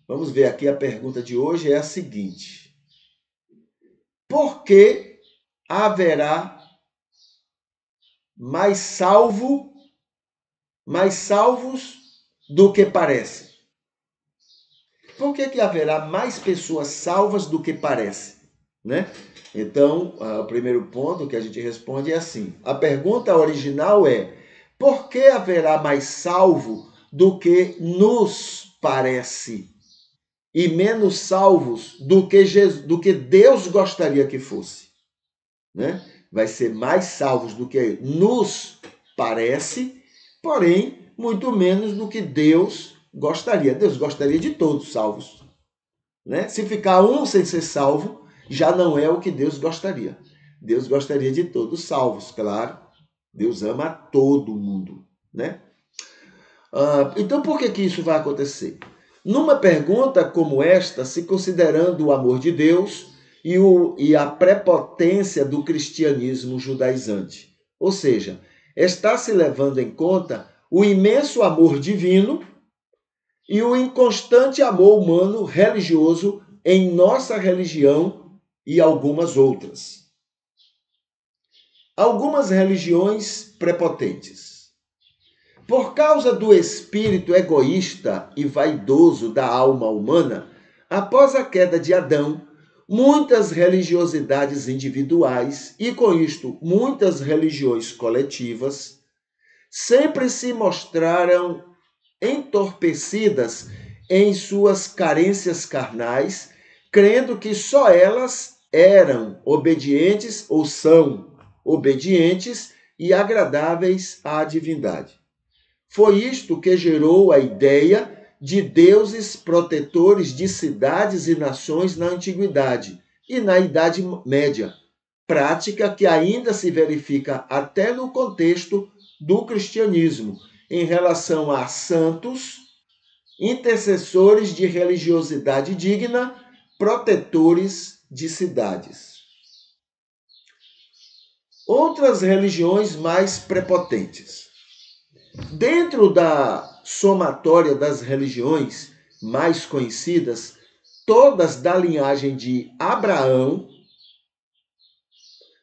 Vamos ver aqui, a pergunta de hoje é a seguinte: por que haverá mais salvos do que parece? Por que haverá mais pessoas salvas do que parece, né? Então, o primeiro ponto que a gente responde é assim: a pergunta original é: por que haverá mais salvo do que nos parece e menos salvos do que Deus gostaria que fosse, né? Vai ser mais salvos do que nos parece, porém, muito menos do que Deus gostaria. Deus gostaria de todos salvos, né? Se ficar um sem ser salvo, já não é o que Deus gostaria. Deus gostaria de todos salvos, claro. Deus ama todo mundo, né? Então, por que isso vai acontecer? Numa pergunta como esta, se considerando o amor de Deus e a prepotência do cristianismo judaizante, ou seja, está se levando em conta o imenso amor divino e o inconstante amor humano religioso em nossa religião e algumas outras. Algumas religiões prepotentes. Por causa do espírito egoísta e vaidoso da alma humana, após a queda de Adão, muitas religiosidades individuais e, com isto, muitas religiões coletivas sempre se mostraram entorpecidas em suas carências carnais, crendo que só elas eram obedientes ou são obedientes e agradáveis à divindade. Foi isto que gerou a ideia de deuses protetores de cidades e nações na Antiguidade e na Idade Média, prática que ainda se verifica até no contexto do cristianismo, em relação a santos, intercessores de religiosidade digna, protetores de cidades. Outras religiões mais prepotentes. Dentro da somatória das religiões mais conhecidas, todas da linhagem de Abraão,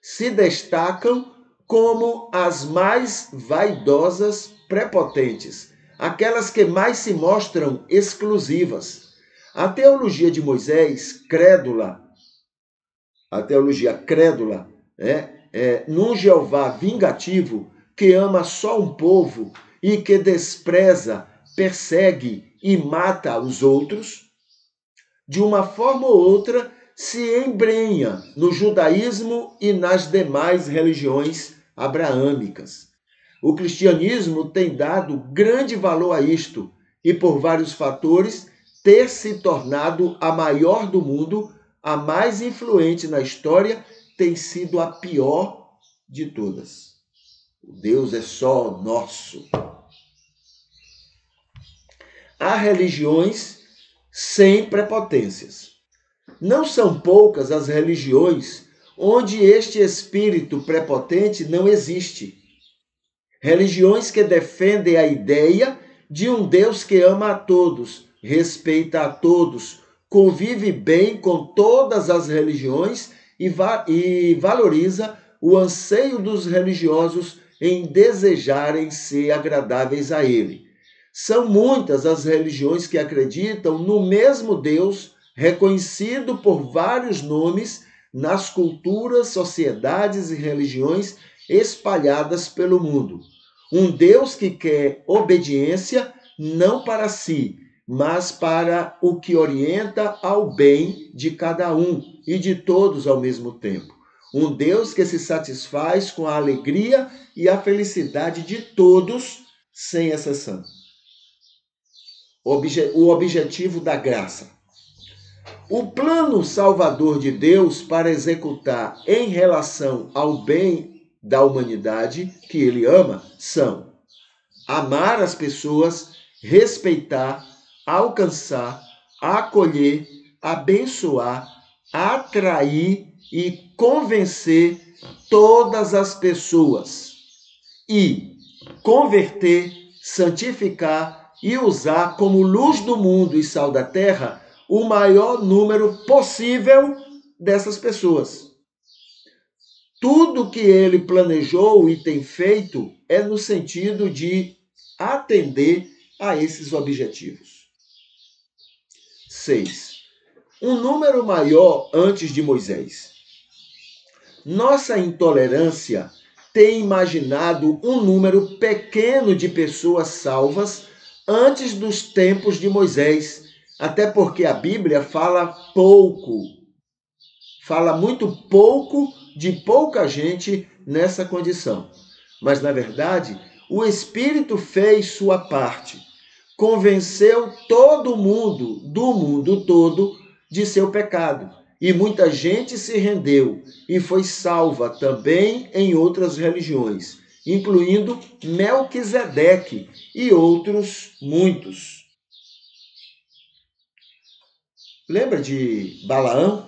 se destacam como as mais vaidosas, prepotentes, aquelas que mais se mostram exclusivas. A teologia de Moisés, a teologia crédula, num Jeová vingativo, que ama só um povo e que despreza, persegue e mata os outros, de uma forma ou outra se embrenha no judaísmo e nas demais religiões abraâmicas. O cristianismo tem dado grande valor a isto e, por vários fatores, ter se tornado a maior do mundo, a mais influente na história, tem sido a pior de todas. Deus é só nosso. Há religiões sem prepotências. Não são poucas as religiões onde este espírito prepotente não existe. Religiões que defendem a ideia de um Deus que ama a todos, respeita a todos, convive bem com todas as religiões e valoriza o anseio dos religiosos em desejarem ser agradáveis a ele. São muitas as religiões que acreditam no mesmo Deus, reconhecido por vários nomes nas culturas, sociedades e religiões espalhadas pelo mundo. Um Deus que quer obediência não para si, mas para o que orienta ao bem de cada um e de todos ao mesmo tempo. Um Deus que se satisfaz com a alegria e a felicidade de todos, sem exceção. O objetivo da graça. O plano salvador de Deus para executar em relação ao bem da humanidade que ele ama são amar as pessoas, respeitar, alcançar, acolher, abençoar, atrair e convencer todas as pessoas e converter, santificar e usar como luz do mundo e sal da terra o maior número possível dessas pessoas. Tudo que ele planejou e tem feito é no sentido de atender a esses objetivos. 6. Um número maior antes de Moisés. Nossa intolerância tem imaginado um número pequeno de pessoas salvas antes dos tempos de Moisés, até porque a Bíblia fala muito pouco de pouca gente nessa condição. Mas, na verdade, o Espírito fez sua parte, convenceu todo mundo, do mundo todo, de seu pecado. E muita gente se rendeu e foi salva também em outras religiões, incluindo Melquisedeque e outros muitos. Lembra de Balaão?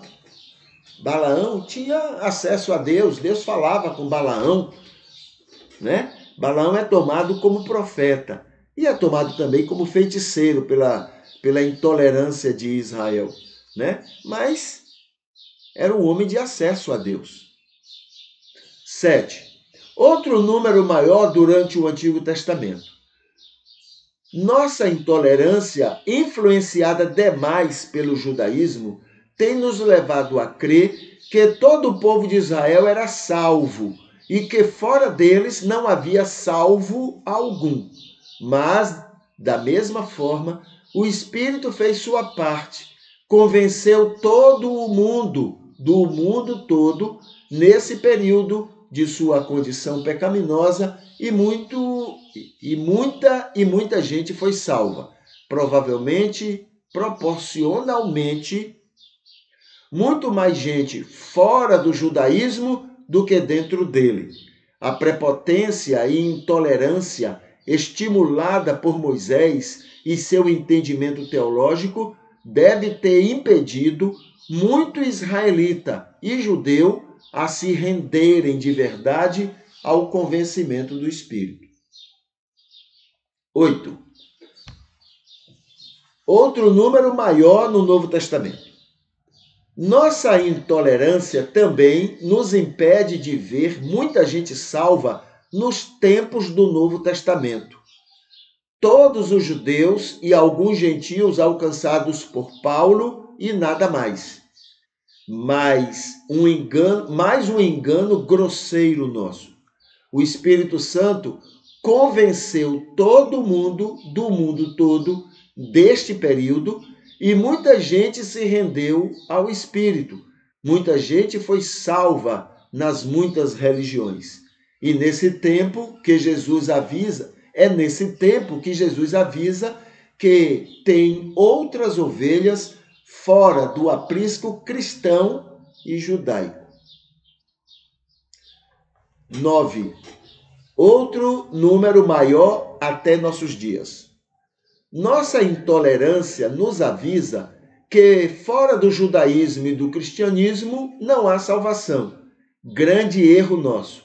Balaão tinha acesso a Deus, Deus falava com Balaão, né? Balaão é tomado como profeta e é tomado também como feiticeiro pela intolerância de Israel, né? Mas era um homem de acesso a Deus. 7. Outro número maior durante o Antigo Testamento. Nossa intolerância, influenciada demais pelo judaísmo, tem nos levado a crer que todo o povo de Israel era salvo e que fora deles não havia salvo algum. Mas, da mesma forma, o Espírito fez sua parte, convenceu todo o mundo, do mundo todo, nesse período de sua condição pecaminosa e muita gente foi salva. Provavelmente, proporcionalmente, muito mais gente fora do judaísmo do que dentro dele. A prepotência e intolerância estimulada por Moisés e seu entendimento teológico deve ter impedido muito israelita e judeu a se renderem de verdade ao convencimento do Espírito. 8. Outro número maior no Novo Testamento. Nossa intolerância também nos impede de ver muita gente salva nos tempos do Novo Testamento. Todos os judeus e alguns gentios alcançados por Paulo e nada mais. Mais um engano grosseiro nosso. O Espírito Santo convenceu todo mundo, do mundo todo, deste período, e muita gente se rendeu ao Espírito. Muita gente foi salva nas muitas religiões. E nesse tempo que Jesus avisa, que tem outras ovelhas fora do aprisco cristão e judaico. 9. Outro número maior até nossos dias. Nossa intolerância nos avisa que fora do judaísmo e do cristianismo não há salvação. Grande erro nosso.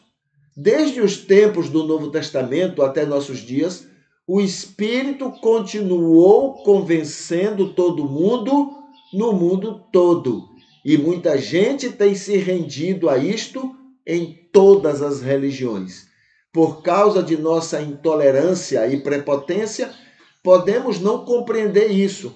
Desde os tempos do Novo Testamento até nossos dias, o Espírito continuou convencendo todo mundo no mundo todo. E muita gente tem se rendido a isto em todas as religiões. Por causa de nossa intolerância e prepotência, podemos não compreender isso.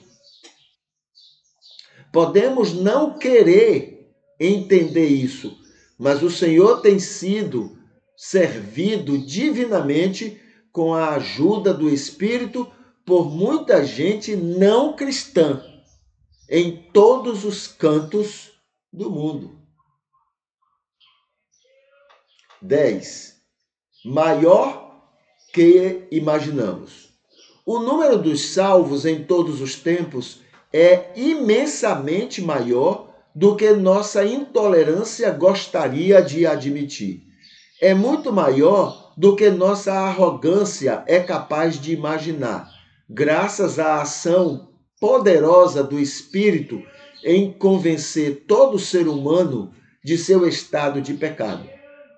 Podemos não querer entender isso. Mas o Senhor tem sido servido divinamente com a ajuda do Espírito por muita gente não cristã em todos os cantos do mundo. 10. Maior que imaginamos. O número dos salvos em todos os tempos é imensamente maior do que nossa intolerância gostaria de admitir. É muito maior do que nossa arrogância é capaz de imaginar, graças à ação poderosa do Espírito em convencer todo ser humano de seu estado de pecado.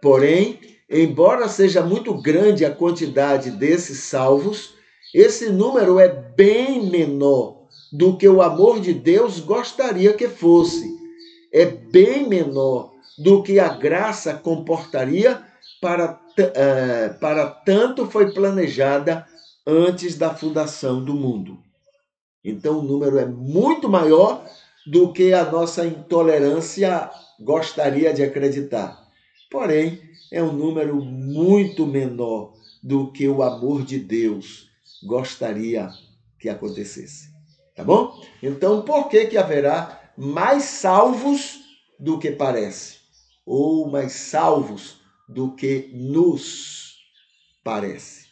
Porém, embora seja muito grande a quantidade desses salvos, Esse número é bem menor do que o amor de Deus gostaria que fosse. É bem menor do que a graça comportaria para tanto foi planejada antes da fundação do mundo. Então o número é muito maior do que a nossa intolerância gostaria de acreditar. Porém, é um número muito menor do que o amor de Deus gostaria que acontecesse. Tá bom? Então, por que haverá mais salvos do que parece? Ou mais salvos do que nos parece?